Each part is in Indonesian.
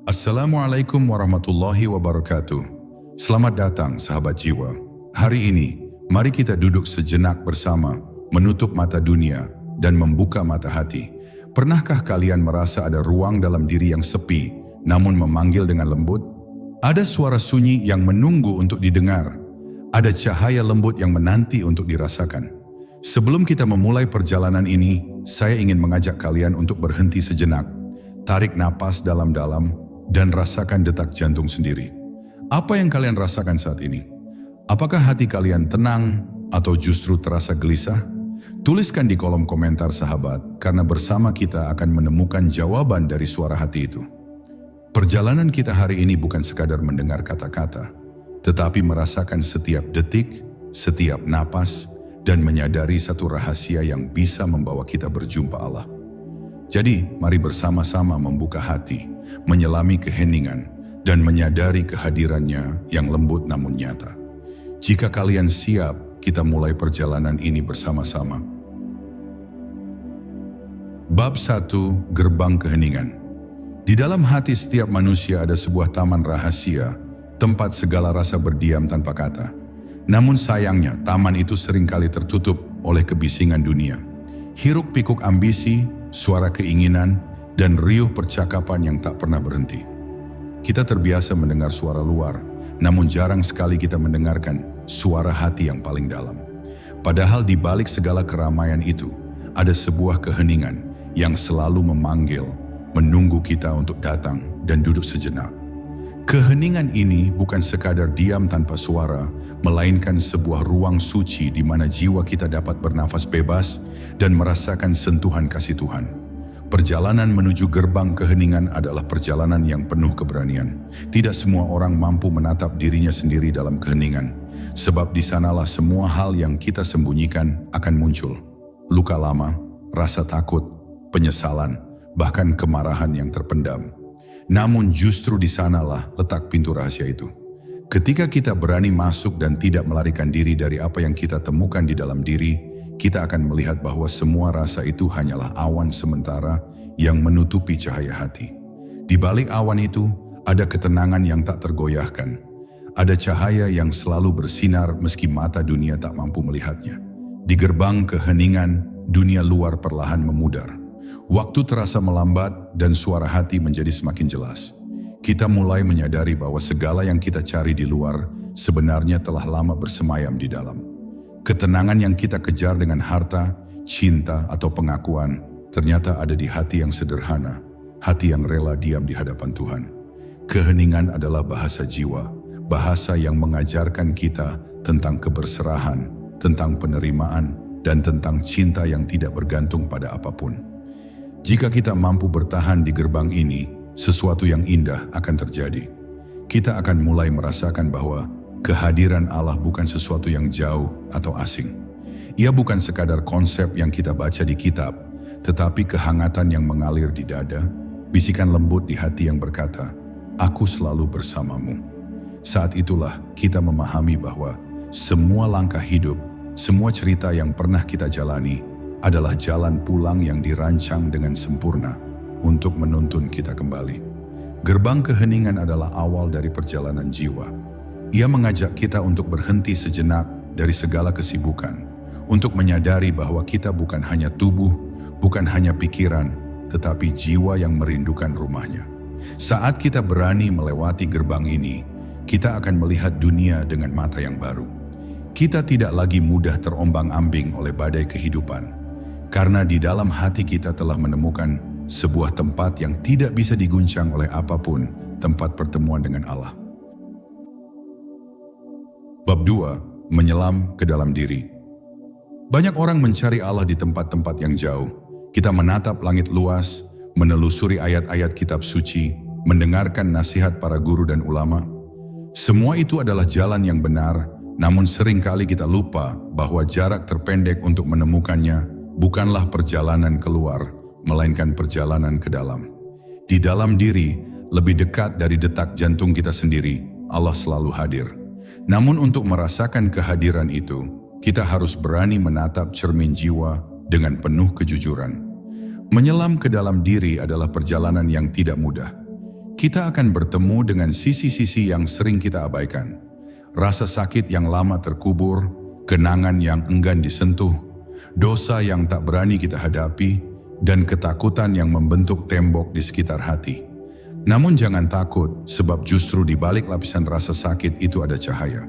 Assalamualaikum warahmatullahi wabarakatuh. Selamat datang sahabat jiwa. Hari ini, mari kita duduk sejenak bersama, menutup mata dunia dan membuka mata hati. Pernahkah kalian merasa ada ruang dalam diri yang sepi, namun memanggil dengan lembut? Ada suara sunyi yang menunggu untuk didengar. Ada cahaya lembut yang menanti untuk dirasakan. Sebelum kita memulai perjalanan ini, saya ingin mengajak kalian untuk berhenti sejenak. Tarik napas dalam-dalam dan rasakan detak jantung sendiri. Apa yang kalian rasakan saat ini? Apakah hati kalian tenang atau justru terasa gelisah? Tuliskan di kolom komentar sahabat, karena bersama kita akan menemukan jawaban dari suara hati itu. Perjalanan kita hari ini bukan sekadar mendengar kata-kata, tetapi merasakan setiap detik, setiap napas, dan menyadari satu rahasia yang bisa membawa kita berjumpa Allah. Jadi, mari bersama-sama membuka hati, menyelami keheningan, dan menyadari kehadirannya yang lembut namun nyata. Jika kalian siap, kita mulai perjalanan ini bersama-sama. Bab 1, Gerbang Keheningan. Di dalam hati setiap manusia ada sebuah taman rahasia, tempat segala rasa berdiam tanpa kata. Namun sayangnya, taman itu seringkali tertutup oleh kebisingan dunia. Hiruk-pikuk ambisi, suara keinginan, dan riuh percakapan yang tak pernah berhenti. Kita terbiasa mendengar suara luar, namun jarang sekali kita mendengarkan suara hati yang paling dalam. Padahal di balik segala keramaian itu, ada sebuah keheningan yang selalu memanggil, menunggu kita untuk datang dan duduk sejenak. Keheningan ini bukan sekadar diam tanpa suara, melainkan sebuah ruang suci di mana jiwa kita dapat bernafas bebas dan merasakan sentuhan kasih Tuhan. Perjalanan menuju gerbang keheningan adalah perjalanan yang penuh keberanian. Tidak semua orang mampu menatap dirinya sendiri dalam keheningan, sebab di sanalah semua hal yang kita sembunyikan akan muncul. Luka lama, rasa takut, penyesalan, bahkan kemarahan yang terpendam. Namun justru di sanalah letak pintu rahasia itu. Ketika kita berani masuk dan tidak melarikan diri dari apa yang kita temukan di dalam diri, kita akan melihat bahwa semua rasa itu hanyalah awan sementara yang menutupi cahaya hati. Di balik awan itu, ada ketenangan yang tak tergoyahkan. Ada cahaya yang selalu bersinar meski mata dunia tak mampu melihatnya. Di gerbang keheningan, dunia luar perlahan memudar. Waktu terasa melambat dan suara hati menjadi semakin jelas. Kita mulai menyadari bahwa segala yang kita cari di luar sebenarnya telah lama bersemayam di dalam. Ketenangan yang kita kejar dengan harta, cinta, atau pengakuan ternyata ada di hati yang sederhana, hati yang rela diam di hadapan Tuhan. Keheningan adalah bahasa jiwa, bahasa yang mengajarkan kita tentang keberserahan, tentang penerimaan, dan tentang cinta yang tidak bergantung pada apapun. Jika kita mampu bertahan di gerbang ini, sesuatu yang indah akan terjadi. Kita akan mulai merasakan bahwa kehadiran Allah bukan sesuatu yang jauh atau asing. Ia bukan sekadar konsep yang kita baca di kitab, tetapi kehangatan yang mengalir di dada, bisikan lembut di hati yang berkata, "Aku selalu bersamamu." Saat itulah kita memahami bahwa semua langkah hidup, semua cerita yang pernah kita jalani, adalah jalan pulang yang dirancang dengan sempurna untuk menuntun kita kembali. Gerbang keheningan adalah awal dari perjalanan jiwa. Ia mengajak kita untuk berhenti sejenak dari segala kesibukan, untuk menyadari bahwa kita bukan hanya tubuh, bukan hanya pikiran, tetapi jiwa yang merindukan rumahnya. Saat kita berani melewati gerbang ini, kita akan melihat dunia dengan mata yang baru. Kita tidak lagi mudah terombang-ambing oleh badai kehidupan, karena di dalam hati kita telah menemukan sebuah tempat yang tidak bisa diguncang oleh apapun, tempat pertemuan dengan Allah. Bab 2, Menyelam ke dalam diri. Banyak orang mencari Allah di tempat-tempat yang jauh. Kita menatap langit luas, menelusuri ayat-ayat kitab suci, mendengarkan nasihat para guru dan ulama. Semua itu adalah jalan yang benar, namun seringkali kita lupa bahwa jarak terpendek untuk menemukannya bukanlah perjalanan keluar, melainkan perjalanan ke dalam. Di dalam diri, lebih dekat dari detak jantung kita sendiri, Allah selalu hadir. Namun untuk merasakan kehadiran itu, kita harus berani menatap cermin jiwa dengan penuh kejujuran. Menyelam ke dalam diri adalah perjalanan yang tidak mudah. kita akan bertemu dengan sisi-sisi yang sering kita abaikan. Rasa sakit yang lama terkubur, kenangan yang enggan disentuh, dosa yang tak berani kita hadapi, dan ketakutan yang membentuk tembok di sekitar hati. Namun jangan takut, sebab justru di balik lapisan rasa sakit itu ada cahaya.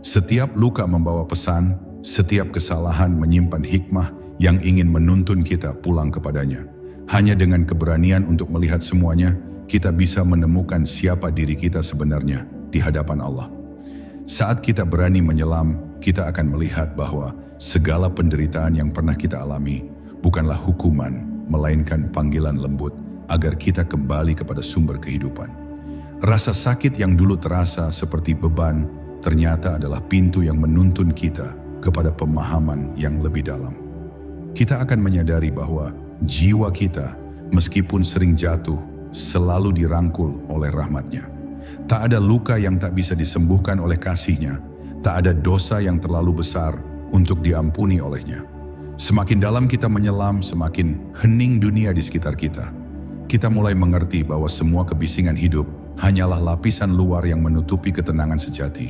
Setiap luka membawa pesan, setiap kesalahan menyimpan hikmah yang ingin menuntun kita pulang kepadanya. Hanya dengan keberanian untuk melihat semuanya, kita bisa menemukan siapa diri kita sebenarnya di hadapan Allah. Saat kita berani menyelam, kita akan melihat bahwa segala penderitaan yang pernah kita alami bukanlah hukuman, melainkan panggilan lembut agar kita kembali kepada sumber kehidupan. Rasa sakit yang dulu terasa seperti beban ternyata adalah pintu yang menuntun kita kepada pemahaman yang lebih dalam. Kita akan menyadari bahwa jiwa kita, meskipun sering jatuh, selalu dirangkul oleh rahmat-Nya. Tak ada luka yang tak bisa disembuhkan oleh kasih-Nya. Tak ada dosa yang terlalu besar untuk diampuni oleh-Nya. Semakin dalam kita menyelam, semakin hening dunia di sekitar kita. Kita mulai mengerti bahwa semua kebisingan hidup hanyalah lapisan luar yang menutupi ketenangan sejati.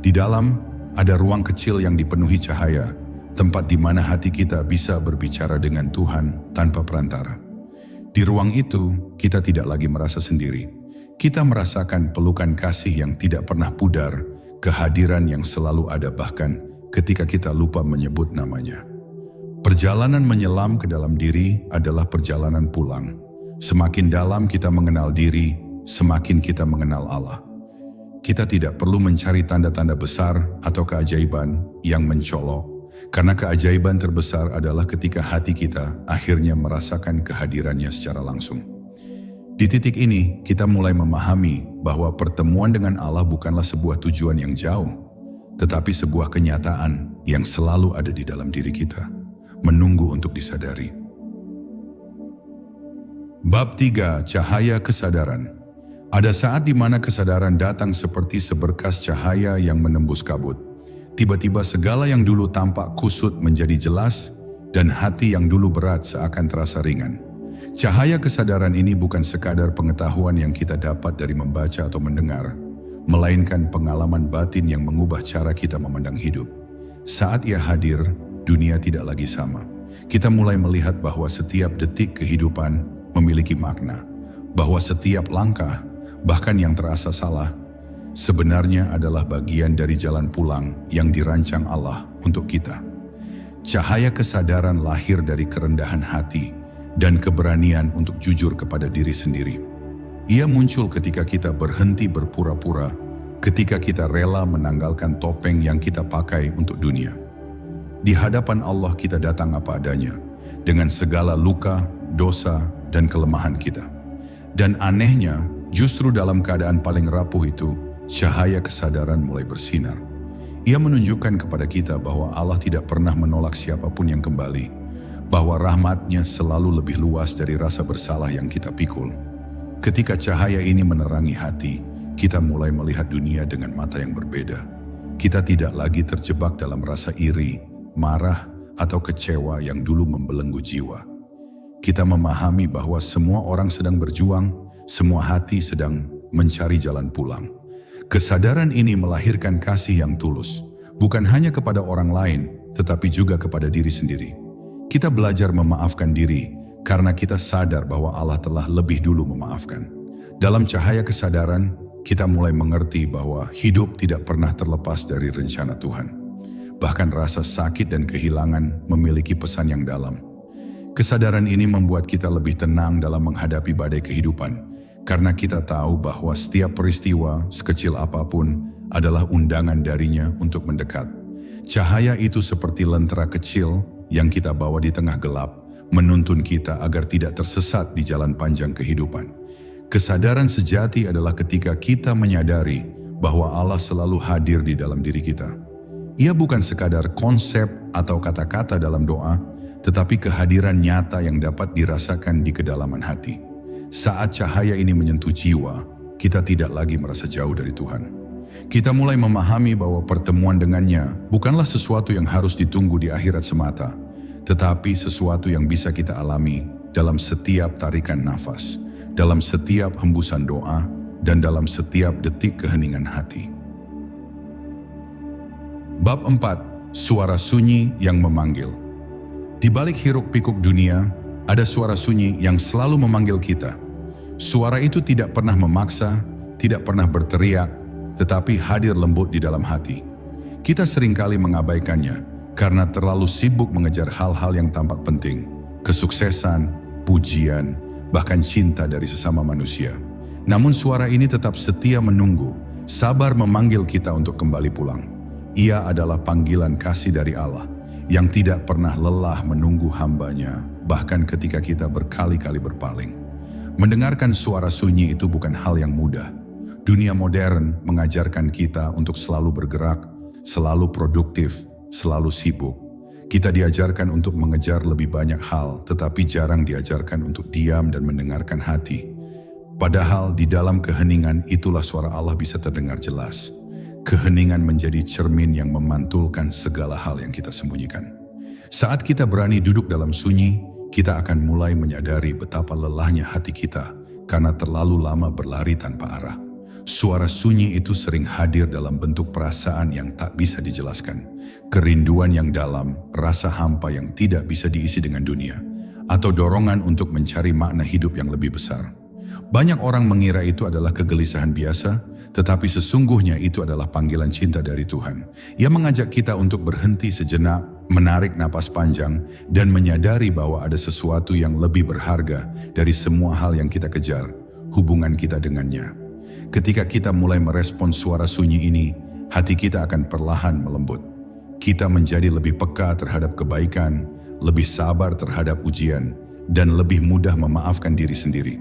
Di dalam ada ruang kecil yang dipenuhi cahaya, tempat di mana hati kita bisa berbicara dengan Tuhan tanpa perantara. Di ruang itu, kita tidak lagi merasa sendiri. Kita merasakan pelukan kasih yang tidak pernah pudar, kehadiran yang selalu ada bahkan ketika kita lupa menyebut namanya. Perjalanan menyelam ke dalam diri adalah perjalanan pulang. Semakin dalam kita mengenal diri, semakin kita mengenal Allah. Kita tidak perlu mencari tanda-tanda besar atau keajaiban yang mencolok, karena keajaiban terbesar adalah ketika hati kita akhirnya merasakan kehadirannya secara langsung. Di titik ini, kita mulai memahami bahwa pertemuan dengan Allah bukanlah sebuah tujuan yang jauh, tetapi sebuah kenyataan yang selalu ada di dalam diri kita, menunggu untuk disadari. Bab 3. Cahaya Kesadaran. Ada saat di mana kesadaran datang seperti seberkas cahaya yang menembus kabut. Tiba-tiba segala yang dulu tampak kusut menjadi jelas, dan hati yang dulu berat seakan terasa ringan. Cahaya kesadaran ini bukan sekadar pengetahuan yang kita dapat dari membaca atau mendengar, melainkan pengalaman batin yang mengubah cara kita memandang hidup. Saat Ia hadir, dunia tidak lagi sama. Kita mulai melihat bahwa setiap detik kehidupan memiliki makna, bahwa setiap langkah, bahkan yang terasa salah, sebenarnya adalah bagian dari jalan pulang yang dirancang Allah untuk kita. Cahaya kesadaran lahir dari kerendahan hati dan keberanian untuk jujur kepada diri sendiri. Ia muncul ketika kita berhenti berpura-pura, ketika kita rela menanggalkan topeng yang kita pakai untuk dunia. Di hadapan Allah kita datang apa adanya, dengan segala luka, dosa, dan kelemahan kita. Dan anehnya, justru dalam keadaan paling rapuh itu, cahaya kesadaran mulai bersinar. Ia menunjukkan kepada kita bahwa Allah tidak pernah menolak siapapun yang kembali, bahwa rahmat-Nya selalu lebih luas dari rasa bersalah yang kita pikul. Ketika cahaya ini menerangi hati, kita mulai melihat dunia dengan mata yang berbeda. Kita tidak lagi terjebak dalam rasa iri, marah, atau kecewa yang dulu membelenggu jiwa. Kita memahami bahwa semua orang sedang berjuang, semua hati sedang mencari jalan pulang. Kesadaran ini melahirkan kasih yang tulus, bukan hanya kepada orang lain, tetapi juga kepada diri sendiri. Kita belajar memaafkan diri karena kita sadar bahwa Allah telah lebih dulu memaafkan. Dalam cahaya kesadaran, kita mulai mengerti bahwa hidup tidak pernah terlepas dari rencana Tuhan. Bahkan rasa sakit dan kehilangan memiliki pesan yang dalam. Kesadaran ini membuat kita lebih tenang dalam menghadapi badai kehidupan, karena kita tahu bahwa setiap peristiwa, sekecil apapun, adalah undangan darinya untuk mendekat. Cahaya itu seperti lentera kecil yang kita bawa di tengah gelap, menuntun kita agar tidak tersesat di jalan panjang kehidupan. Kesadaran sejati adalah ketika kita menyadari bahwa Allah selalu hadir di dalam diri kita. Ia bukan sekadar konsep atau kata-kata dalam doa, tetapi kehadiran nyata yang dapat dirasakan di kedalaman hati. Saat cahaya ini menyentuh jiwa, kita tidak lagi merasa jauh dari Tuhan. Kita mulai memahami bahwa pertemuan dengannya bukanlah sesuatu yang harus ditunggu di akhirat semata, tetapi sesuatu yang bisa kita alami dalam setiap tarikan nafas, dalam setiap hembusan doa, dan dalam setiap detik keheningan hati. Bab 4. Suara sunyi yang memanggil. Di balik hiruk-pikuk dunia, ada suara sunyi yang selalu memanggil kita. Suara itu tidak pernah memaksa, tidak pernah berteriak, tetapi hadir lembut di dalam hati. Kita seringkali mengabaikannya karena terlalu sibuk mengejar hal-hal yang tampak penting, kesuksesan, pujian, bahkan cinta dari sesama manusia. Namun suara ini tetap setia menunggu, sabar memanggil kita untuk kembali pulang. Ia adalah panggilan kasih dari Allah yang tidak pernah lelah menunggu hambanya, bahkan ketika kita berkali-kali berpaling. Mendengarkan suara sunyi itu bukan hal yang mudah. Dunia modern mengajarkan kita untuk selalu bergerak, selalu produktif, selalu sibuk. Kita diajarkan untuk mengejar lebih banyak hal, tetapi jarang diajarkan untuk diam dan mendengarkan hati. Padahal di dalam keheningan itulah suara Allah bisa terdengar jelas. Keheningan menjadi cermin yang memantulkan segala hal yang kita sembunyikan. Saat kita berani duduk dalam sunyi, kita akan mulai menyadari betapa lelahnya hati kita karena terlalu lama berlari tanpa arah. Suara sunyi itu sering hadir dalam bentuk perasaan yang tak bisa dijelaskan. Kerinduan yang dalam, rasa hampa yang tidak bisa diisi dengan dunia, atau dorongan untuk mencari makna hidup yang lebih besar. Banyak orang mengira itu adalah kegelisahan biasa, tetapi sesungguhnya itu adalah panggilan cinta dari Tuhan. Ia mengajak kita untuk berhenti sejenak, menarik napas panjang, dan menyadari bahwa ada sesuatu yang lebih berharga dari semua hal yang kita kejar, hubungan kita dengannya. Ketika kita mulai merespon suara sunyi ini, hati kita akan perlahan melembut. Kita menjadi lebih peka terhadap kebaikan, lebih sabar terhadap ujian, dan lebih mudah memaafkan diri sendiri.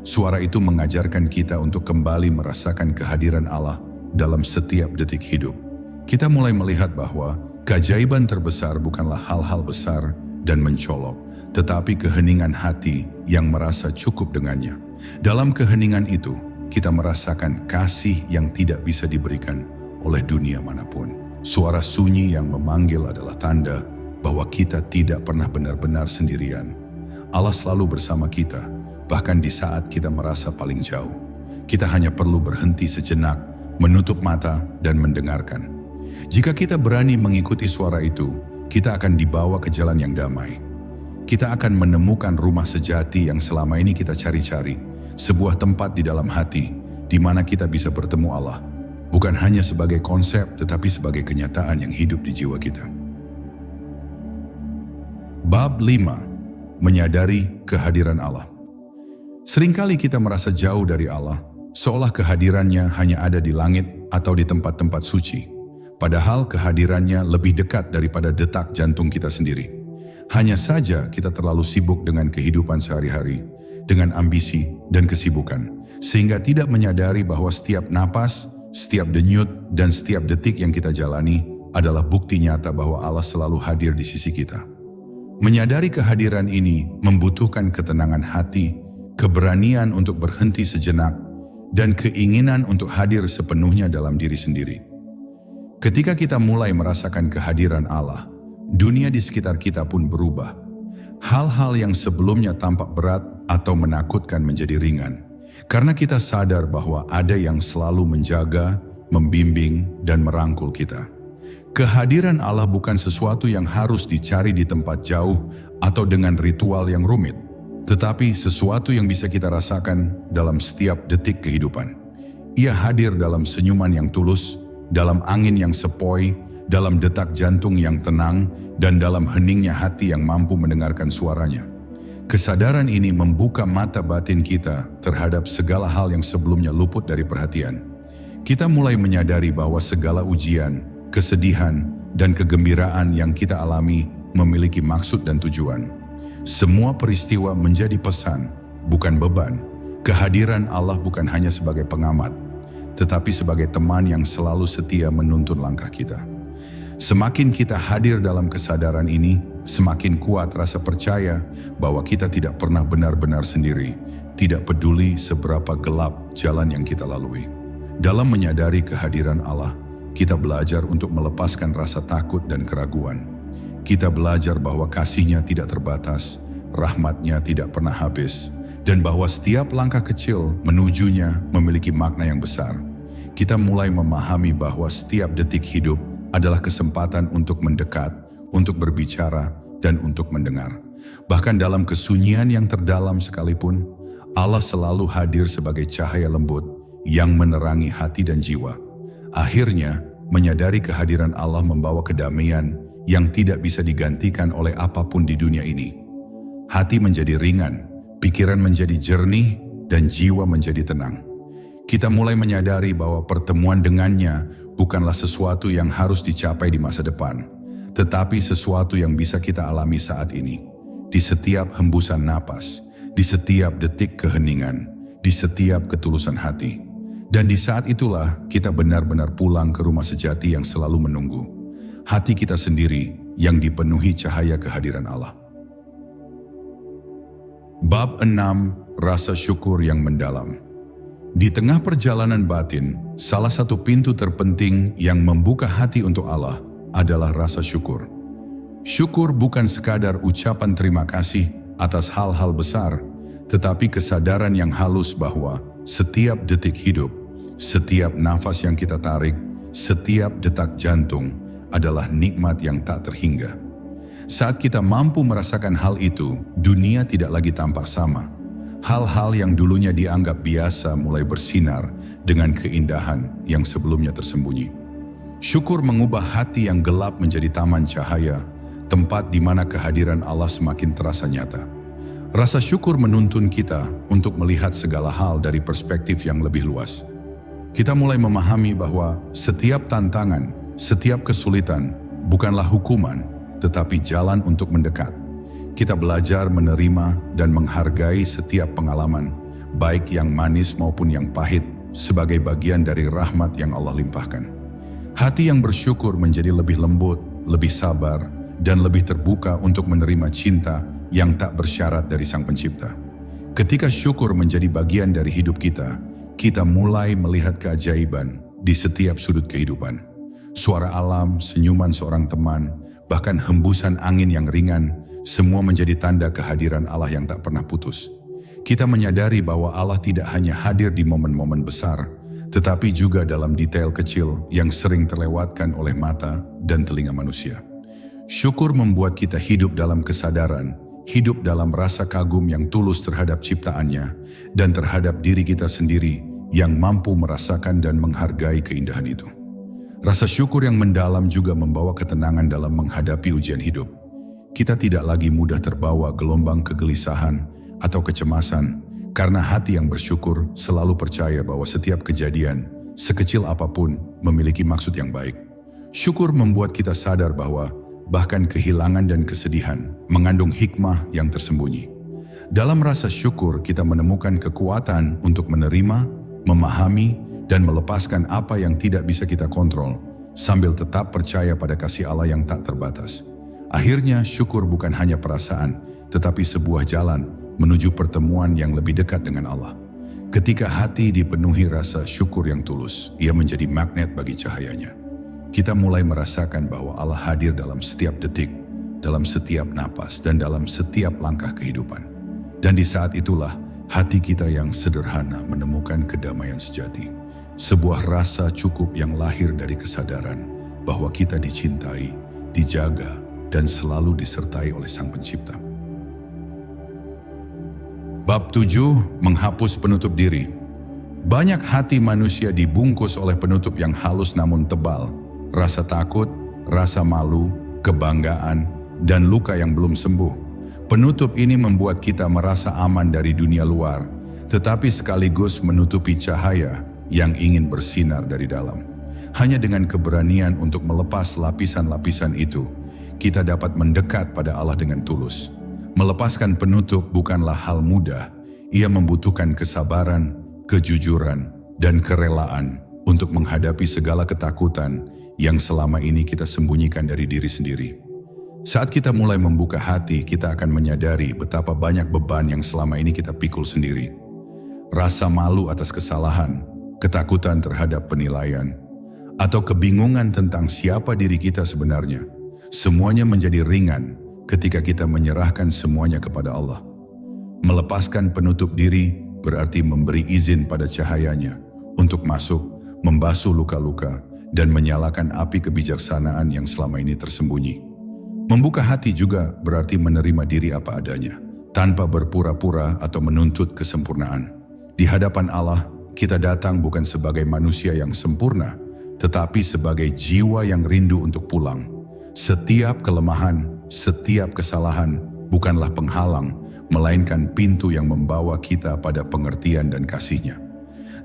Suara itu mengajarkan kita untuk kembali merasakan kehadiran Allah dalam setiap detik hidup. Kita mulai melihat bahwa keajaiban terbesar bukanlah hal-hal besar dan mencolok, tetapi keheningan hati yang merasa cukup dengannya. Dalam keheningan itu, kita merasakan kasih yang tidak bisa diberikan oleh dunia manapun. Suara sunyi yang memanggil adalah tanda bahwa kita tidak pernah benar-benar sendirian. Allah selalu bersama kita, bahkan di saat kita merasa paling jauh. Kita hanya perlu berhenti sejenak, menutup mata, dan mendengarkan. Jika kita berani mengikuti suara itu, kita akan dibawa ke jalan yang damai. Kita akan menemukan rumah sejati yang selama ini kita cari-cari, sebuah tempat di dalam hati, di mana kita bisa bertemu Allah, bukan hanya sebagai konsep, tetapi sebagai kenyataan yang hidup di jiwa kita. Bab 5. Menyadari kehadiran Allah. Seringkali kita merasa jauh dari Allah, seolah kehadirannya hanya ada di langit atau di tempat-tempat suci. Padahal kehadirannya lebih dekat daripada detak jantung kita sendiri. Hanya saja kita terlalu sibuk dengan kehidupan sehari-hari, dengan ambisi dan kesibukan, sehingga tidak menyadari bahwa setiap napas, setiap denyut, dan setiap detik yang kita jalani adalah bukti nyata bahwa Allah selalu hadir di sisi kita. Menyadari kehadiran ini membutuhkan ketenangan hati, keberanian untuk berhenti sejenak, dan keinginan untuk hadir sepenuhnya dalam diri sendiri. Ketika kita mulai merasakan kehadiran Allah, dunia di sekitar kita pun berubah. Hal-hal yang sebelumnya tampak berat atau menakutkan menjadi ringan, karena kita sadar bahwa ada yang selalu menjaga, membimbing, dan merangkul kita. Kehadiran Allah bukan sesuatu yang harus dicari di tempat jauh atau dengan ritual yang rumit, tetapi sesuatu yang bisa kita rasakan dalam setiap detik kehidupan. Ia hadir dalam senyuman yang tulus, dalam angin yang sepoi, dalam detak jantung yang tenang, dan dalam heningnya hati yang mampu mendengarkan suaranya. Kesadaran ini membuka mata batin kita terhadap segala hal yang sebelumnya luput dari perhatian. Kita mulai menyadari bahwa segala ujian, kesedihan, dan kegembiraan yang kita alami memiliki maksud dan tujuan. Semua peristiwa menjadi pesan, bukan beban. Kehadiran Allah bukan hanya sebagai pengamat, tetapi sebagai teman yang selalu setia menuntun langkah kita. Semakin kita hadir dalam kesadaran ini, semakin kuat rasa percaya bahwa kita tidak pernah benar-benar sendiri, tidak peduli seberapa gelap jalan yang kita lalui. Dalam menyadari kehadiran Allah, kita belajar untuk melepaskan rasa takut dan keraguan. Kita belajar bahwa kasih-Nya tidak terbatas, rahmat-Nya tidak pernah habis, dan bahwa setiap langkah kecil menujunya memiliki makna yang besar. Kita mulai memahami bahwa setiap detik hidup adalah kesempatan untuk mendekat, untuk berbicara, dan untuk mendengar. Bahkan dalam kesunyian yang terdalam sekalipun, Allah selalu hadir sebagai cahaya lembut yang menerangi hati dan jiwa. Akhirnya, menyadari kehadiran Allah membawa kedamaian yang tidak bisa digantikan oleh apapun di dunia ini. Hati menjadi ringan, pikiran menjadi jernih, dan jiwa menjadi tenang. Kita mulai menyadari bahwa pertemuan dengannya bukanlah sesuatu yang harus dicapai di masa depan, tetapi sesuatu yang bisa kita alami saat ini. Di setiap hembusan napas, di setiap detik keheningan, di setiap ketulusan hati. Dan di saat itulah kita benar-benar pulang ke rumah sejati yang selalu menunggu. Hati kita sendiri yang dipenuhi cahaya kehadiran Allah. Bab 6. Rasa syukur yang mendalam. Di tengah perjalanan batin, salah satu pintu terpenting yang membuka hati untuk Allah adalah rasa syukur. Syukur bukan sekadar ucapan terima kasih atas hal-hal besar, tetapi kesadaran yang halus bahwa setiap detik hidup, setiap nafas yang kita tarik, setiap detak jantung adalah nikmat yang tak terhingga. Saat kita mampu merasakan hal itu, dunia tidak lagi tampak sama. Hal-hal yang dulunya dianggap biasa mulai bersinar dengan keindahan yang sebelumnya tersembunyi. Syukur mengubah hati yang gelap menjadi taman cahaya, tempat di mana kehadiran Allah semakin terasa nyata. Rasa syukur menuntun kita untuk melihat segala hal dari perspektif yang lebih luas. Kita mulai memahami bahwa setiap tantangan, setiap kesulitan bukanlah hukuman, tetapi jalan untuk mendekat. Kita belajar menerima dan menghargai setiap pengalaman, baik yang manis maupun yang pahit, sebagai bagian dari rahmat yang Allah limpahkan. Hati yang bersyukur menjadi lebih lembut, lebih sabar, dan lebih terbuka untuk menerima cinta yang tak bersyarat dari Sang Pencipta. Ketika syukur menjadi bagian dari hidup kita, kita mulai melihat keajaiban di setiap sudut kehidupan. Suara alam, senyuman seorang teman, bahkan hembusan angin yang ringan, semua menjadi tanda kehadiran Allah yang tak pernah putus. Kita menyadari bahwa Allah tidak hanya hadir di momen-momen besar, tetapi juga dalam detail kecil yang sering terlewatkan oleh mata dan telinga manusia. Syukur membuat kita hidup dalam kesadaran, hidup dalam rasa kagum yang tulus terhadap ciptaannya, dan terhadap diri kita sendiri yang mampu merasakan dan menghargai keindahan itu. Rasa syukur yang mendalam juga membawa ketenangan dalam menghadapi ujian hidup. Kita tidak lagi mudah terbawa gelombang kegelisahan atau kecemasan, karena hati yang bersyukur selalu percaya bahwa setiap kejadian, sekecil apapun, memiliki maksud yang baik. Syukur membuat kita sadar bahwa bahkan kehilangan dan kesedihan mengandung hikmah yang tersembunyi. Dalam rasa syukur kita menemukan kekuatan untuk menerima, memahami, dan melepaskan apa yang tidak bisa kita kontrol, sambil tetap percaya pada kasih Allah yang tak terbatas. Akhirnya syukur bukan hanya perasaan, tetapi sebuah jalan menuju pertemuan yang lebih dekat dengan Allah. Ketika hati dipenuhi rasa syukur yang tulus, ia menjadi magnet bagi cahayanya. Kita mulai merasakan bahwa Allah hadir dalam setiap detik, dalam setiap napas, dan dalam setiap langkah kehidupan. Dan di saat itulah, hati kita yang sederhana menemukan kedamaian sejati. Sebuah rasa cukup yang lahir dari kesadaran bahwa kita dicintai, dijaga, dan selalu disertai oleh Sang Pencipta. Bab 7. Menghapus penutup diri. Banyak hati manusia dibungkus oleh penutup yang halus namun tebal. Rasa takut, rasa malu, kebanggaan, dan luka yang belum sembuh. Penutup ini membuat kita merasa aman dari dunia luar, tetapi sekaligus menutupi cahaya yang ingin bersinar dari dalam. Hanya dengan keberanian untuk melepas lapisan-lapisan itu, kita dapat mendekat pada Allah dengan tulus. Melepaskan penutup bukanlah hal mudah. Ia membutuhkan kesabaran, kejujuran, dan kerelaan untuk menghadapi segala ketakutan yang selama ini kita sembunyikan dari diri sendiri. Saat kita mulai membuka hati, kita akan menyadari betapa banyak beban yang selama ini kita pikul sendiri. Rasa malu atas kesalahan, ketakutan terhadap penilaian, atau kebingungan tentang siapa diri kita sebenarnya. Semuanya menjadi ringan ketika kita menyerahkan semuanya kepada Allah. Melepaskan penutup diri berarti memberi izin pada cahayanya untuk masuk, membasuh luka-luka, dan menyalakan api kebijaksanaan yang selama ini tersembunyi. Membuka hati juga berarti menerima diri apa adanya, tanpa berpura-pura atau menuntut kesempurnaan. Di hadapan Allah, kita datang bukan sebagai manusia yang sempurna, tetapi sebagai jiwa yang rindu untuk pulang. Setiap kelemahan, setiap kesalahan bukanlah penghalang, melainkan pintu yang membawa kita pada pengertian dan kasih-Nya.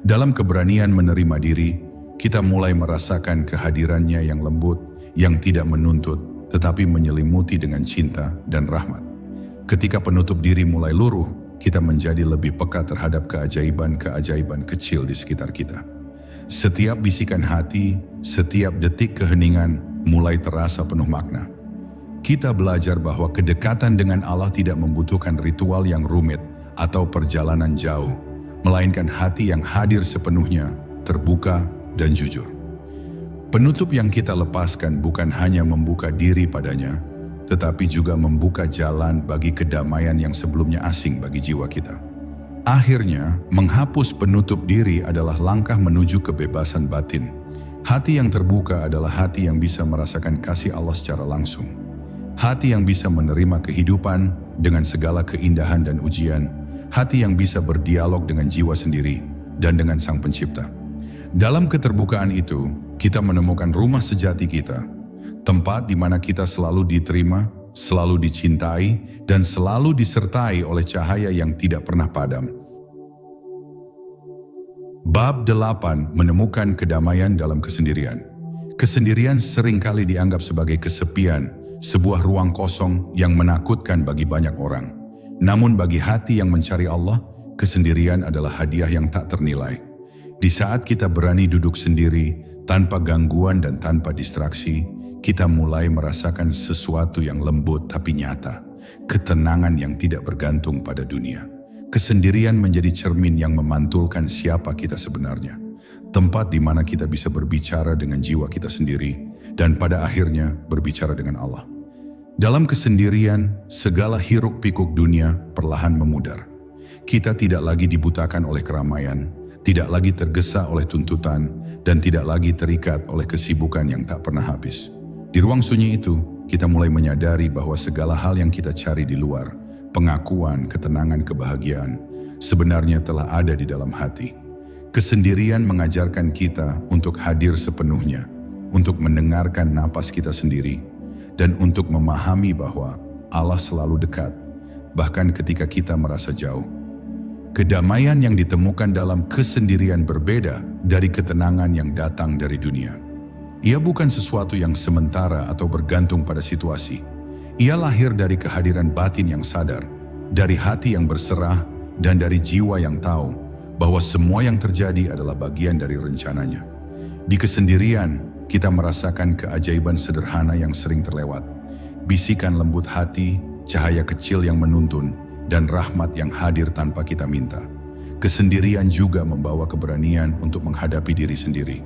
Dalam keberanian menerima diri, kita mulai merasakan kehadirannya yang lembut, yang tidak menuntut, tetapi menyelimuti dengan cinta dan rahmat. Ketika penutup diri mulai luruh, kita menjadi lebih peka terhadap keajaiban-keajaiban kecil di sekitar kita. Setiap bisikan hati, setiap detik keheningan mulai terasa penuh makna. Kita belajar bahwa kedekatan dengan Allah tidak membutuhkan ritual yang rumit atau perjalanan jauh, melainkan hati yang hadir sepenuhnya, terbuka dan jujur. Penutup yang kita lepaskan bukan hanya membuka diri padanya, tetapi juga membuka jalan bagi kedamaian yang sebelumnya asing bagi jiwa kita. Akhirnya, menghapus penutup diri adalah langkah menuju kebebasan batin. Hati yang terbuka adalah hati yang bisa merasakan kasih Allah secara langsung. Hati yang bisa menerima kehidupan dengan segala keindahan dan ujian. Hati yang bisa berdialog dengan jiwa sendiri dan dengan Sang Pencipta. Dalam keterbukaan itu, kita menemukan rumah sejati kita. Tempat di mana kita selalu diterima, selalu dicintai, dan selalu disertai oleh cahaya yang tidak pernah padam. Bab 8 menemukan kedamaian dalam kesendirian. Kesendirian seringkali dianggap sebagai kesepian, sebuah ruang kosong yang menakutkan bagi banyak orang. Namun bagi hati yang mencari Allah, kesendirian adalah hadiah yang tak ternilai. Di saat kita berani duduk sendiri, tanpa gangguan dan tanpa distraksi, kita mulai merasakan sesuatu yang lembut tapi nyata, ketenangan yang tidak bergantung pada dunia. Kesendirian menjadi cermin yang memantulkan siapa kita sebenarnya, tempat di mana kita bisa berbicara dengan jiwa kita sendiri, dan pada akhirnya berbicara dengan Allah. Dalam kesendirian, segala hiruk-pikuk dunia perlahan memudar. Kita tidak lagi dibutakan oleh keramaian, tidak lagi tergesa oleh tuntutan, dan tidak lagi terikat oleh kesibukan yang tak pernah habis. Di ruang sunyi itu, kita mulai menyadari bahwa segala hal yang kita cari di luar, pengakuan, ketenangan, kebahagiaan, sebenarnya telah ada di dalam hati. Kesendirian mengajarkan kita untuk hadir sepenuhnya, untuk mendengarkan napas kita sendiri, dan untuk memahami bahwa Allah selalu dekat, bahkan ketika kita merasa jauh. Kedamaian yang ditemukan dalam kesendirian berbeda dari ketenangan yang datang dari dunia. Ia bukan sesuatu yang sementara atau bergantung pada situasi. Ia lahir dari kehadiran batin yang sadar, dari hati yang berserah, dan dari jiwa yang tahu bahwa semua yang terjadi adalah bagian dari rencananya. Di kesendirian, kita merasakan keajaiban sederhana yang sering terlewat. Bisikan lembut hati, cahaya kecil yang menuntun, dan rahmat yang hadir tanpa kita minta. Kesendirian juga membawa keberanian untuk menghadapi diri sendiri.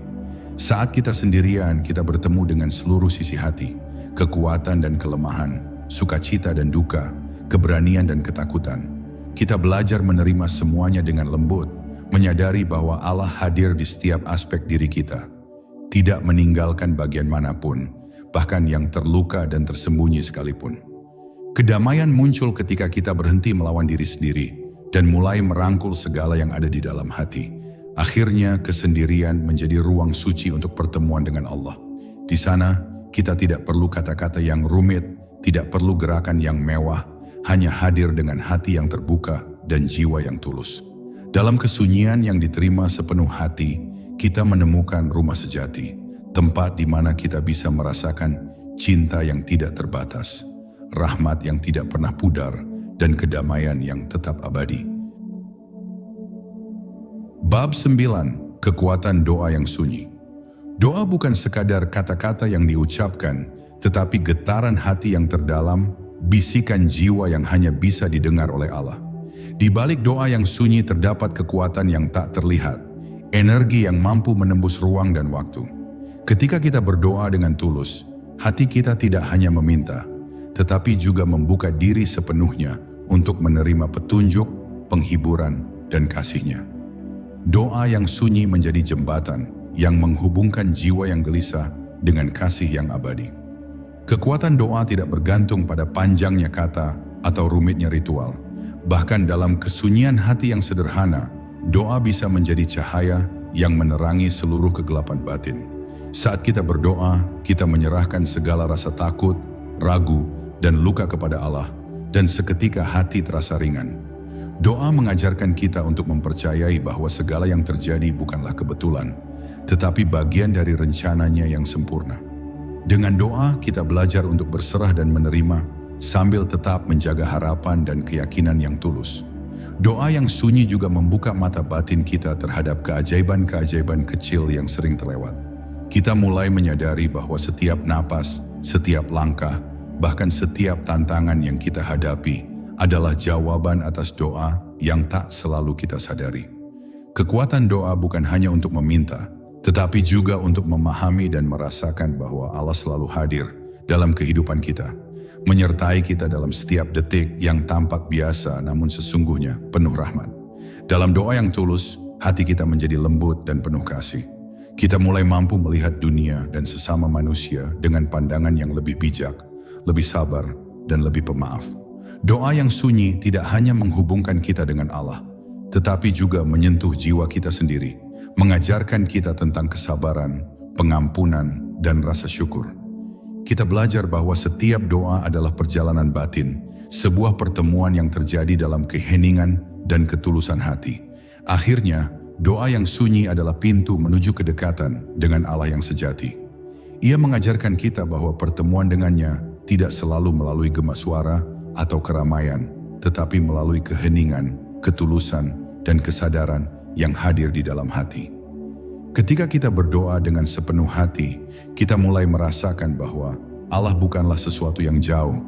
Saat kita sendirian, kita bertemu dengan seluruh sisi hati, kekuatan dan kelemahan, sukacita dan duka, keberanian dan ketakutan. Kita belajar menerima semuanya dengan lembut, menyadari bahwa Allah hadir di setiap aspek diri kita, tidak meninggalkan bagian manapun, bahkan yang terluka dan tersembunyi sekalipun. Kedamaian muncul ketika kita berhenti melawan diri sendiri dan mulai merangkul segala yang ada di dalam hati. Akhirnya kesendirian menjadi ruang suci untuk pertemuan dengan Allah. Di sana kita tidak perlu kata-kata yang rumit, tidak perlu gerakan yang mewah, hanya hadir dengan hati yang terbuka dan jiwa yang tulus. Dalam kesunyian yang diterima sepenuh hati, kita menemukan rumah sejati, tempat di mana kita bisa merasakan cinta yang tidak terbatas, rahmat yang tidak pernah pudar, dan kedamaian yang tetap abadi. Bab 9, kekuatan doa yang sunyi. Doa bukan sekadar kata-kata yang diucapkan, tetapi getaran hati yang terdalam, bisikan jiwa yang hanya bisa didengar oleh Allah. Di balik doa yang sunyi terdapat kekuatan yang tak terlihat, energi yang mampu menembus ruang dan waktu. Ketika kita berdoa dengan tulus, hati kita tidak hanya meminta, tetapi juga membuka diri sepenuhnya untuk menerima petunjuk, penghiburan, dan kasih-Nya. Doa yang sunyi menjadi jembatan yang menghubungkan jiwa yang gelisah dengan kasih yang abadi. Kekuatan doa tidak bergantung pada panjangnya kata atau rumitnya ritual. Bahkan dalam kesunyian hati yang sederhana, doa bisa menjadi cahaya yang menerangi seluruh kegelapan batin. Saat kita berdoa, kita menyerahkan segala rasa takut, ragu, dan luka kepada Allah, dan seketika hati terasa ringan. Doa mengajarkan kita untuk mempercayai bahwa segala yang terjadi bukanlah kebetulan, tetapi bagian dari rencananya yang sempurna. Dengan doa, kita belajar untuk berserah dan menerima, sambil tetap menjaga harapan dan keyakinan yang tulus. Doa yang sunyi juga membuka mata batin kita terhadap keajaiban-keajaiban kecil yang sering terlewat. Kita mulai menyadari bahwa setiap napas, setiap langkah, bahkan setiap tantangan yang kita hadapi adalah jawaban atas doa yang tak selalu kita sadari. Kekuatan doa bukan hanya untuk meminta, tetapi juga untuk memahami dan merasakan bahwa Allah selalu hadir dalam kehidupan kita, menyertai kita dalam setiap detik yang tampak biasa namun sesungguhnya penuh rahmat. Dalam doa yang tulus, hati kita menjadi lembut dan penuh kasih. Kita mulai mampu melihat dunia dan sesama manusia dengan pandangan yang lebih bijak, lebih sabar, dan lebih pemaaf. Doa yang sunyi tidak hanya menghubungkan kita dengan Allah, tetapi juga menyentuh jiwa kita sendiri, mengajarkan kita tentang kesabaran, pengampunan, dan rasa syukur. Kita belajar bahwa setiap doa adalah perjalanan batin, sebuah pertemuan yang terjadi dalam keheningan dan ketulusan hati. Akhirnya, doa yang sunyi adalah pintu menuju kedekatan dengan Allah yang sejati. Ia mengajarkan kita bahwa pertemuan dengannya tidak selalu melalui gema suara atau keramaian, tetapi melalui keheningan, ketulusan, dan kesadaran yang hadir di dalam hati. Ketika kita berdoa dengan sepenuh hati, kita mulai merasakan bahwa Allah bukanlah sesuatu yang jauh,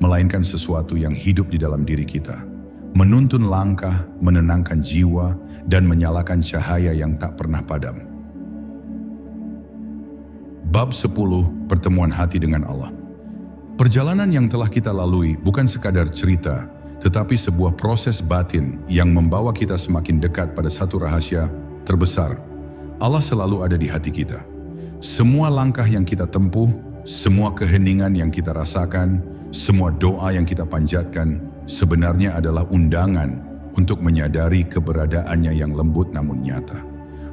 melainkan sesuatu yang hidup di dalam diri kita, menuntun langkah, menenangkan jiwa, dan menyalakan cahaya yang tak pernah padam. Bab 10, Pertemuan Hati dengan Allah. Perjalanan yang telah kita lalui bukan sekadar cerita, tetapi sebuah proses batin yang membawa kita semakin dekat pada satu rahasia terbesar. Allah selalu ada di hati kita. Semua langkah yang kita tempuh, semua keheningan yang kita rasakan, semua doa yang kita panjatkan, sebenarnya adalah undangan untuk menyadari keberadaannya yang lembut namun nyata.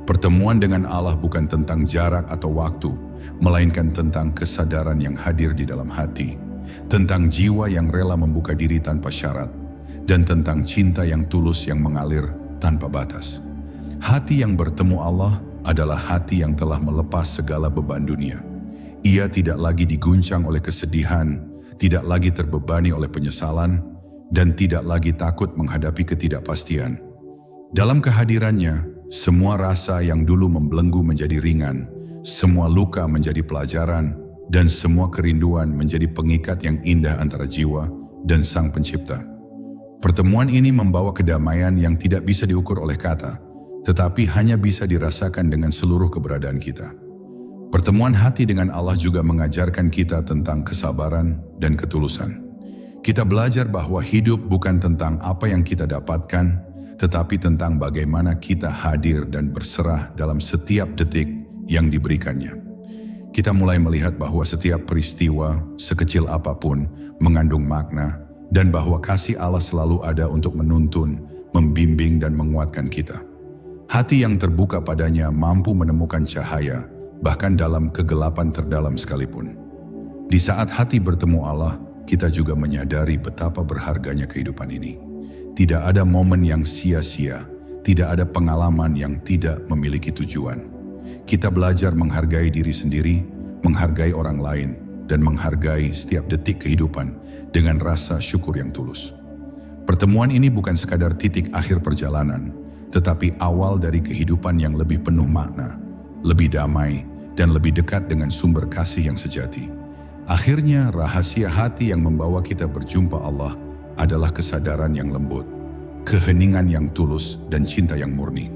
Pertemuan dengan Allah bukan tentang jarak atau waktu, melainkan tentang kesadaran yang hadir di dalam hati, tentang jiwa yang rela membuka diri tanpa syarat, dan tentang cinta yang tulus yang mengalir tanpa batas. Hati yang bertemu Allah adalah hati yang telah melepas segala beban dunia. Ia tidak lagi diguncang oleh kesedihan, tidak lagi terbebani oleh penyesalan, dan tidak lagi takut menghadapi ketidakpastian. Dalam kehadirannya, semua rasa yang dulu membelenggu menjadi ringan, semua luka menjadi pelajaran, dan semua kerinduan menjadi pengikat yang indah antara jiwa dan Sang Pencipta. Pertemuan ini membawa kedamaian yang tidak bisa diukur oleh kata, tetapi hanya bisa dirasakan dengan seluruh keberadaan kita. Pertemuan hati dengan Allah juga mengajarkan kita tentang kesabaran dan ketulusan. Kita belajar bahwa hidup bukan tentang apa yang kita dapatkan, tetapi tentang bagaimana kita hadir dan berserah dalam setiap detik yang diberikannya. Kita mulai melihat bahwa setiap peristiwa, sekecil apapun, mengandung makna, dan bahwa kasih Allah selalu ada untuk menuntun, membimbing, dan menguatkan kita. Hati yang terbuka padanya mampu menemukan cahaya, bahkan dalam kegelapan terdalam sekalipun. Di saat hati bertemu Allah, kita juga menyadari betapa berharganya kehidupan ini. Tidak ada momen yang sia-sia, tidak ada pengalaman yang tidak memiliki tujuan. Kita belajar menghargai diri sendiri, menghargai orang lain, dan menghargai setiap detik kehidupan dengan rasa syukur yang tulus. Pertemuan ini bukan sekadar titik akhir perjalanan, tetapi awal dari kehidupan yang lebih penuh makna, lebih damai, dan lebih dekat dengan sumber kasih yang sejati. Akhirnya, rahasia hati yang membawa kita berjumpa Allah adalah kesadaran yang lembut, keheningan yang tulus, dan cinta yang murni.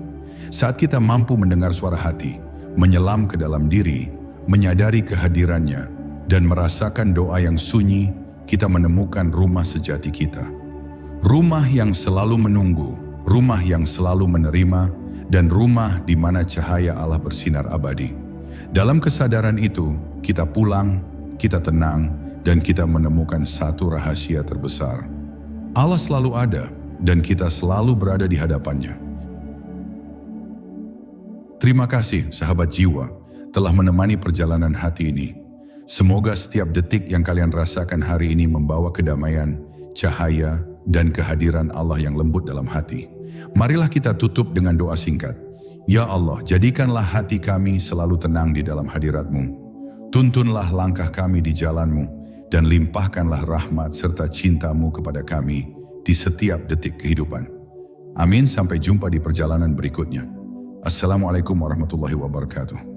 Saat kita mampu mendengar suara hati, menyelam ke dalam diri, menyadari kehadirannya, dan merasakan doa yang sunyi, kita menemukan rumah sejati kita. Rumah yang selalu menunggu, rumah yang selalu menerima, dan rumah di mana cahaya Allah bersinar abadi. Dalam kesadaran itu, kita pulang, kita tenang, dan kita menemukan satu rahasia terbesar. Allah selalu ada, dan kita selalu berada di hadapannya. Terima kasih, sahabat jiwa, telah menemani perjalanan hati ini. Semoga setiap detik yang kalian rasakan hari ini membawa kedamaian, cahaya, dan kehadiran Allah yang lembut dalam hati. Marilah kita tutup dengan doa singkat. Ya Allah, jadikanlah hati kami selalu tenang di dalam hadirat-Mu. Tuntunlah langkah kami di jalan-Mu, dan limpahkanlah rahmat serta cinta-Mu kepada kami di setiap detik kehidupan. Amin, sampai jumpa di perjalanan berikutnya. Assalamualaikum warahmatullahi wabarakatuh.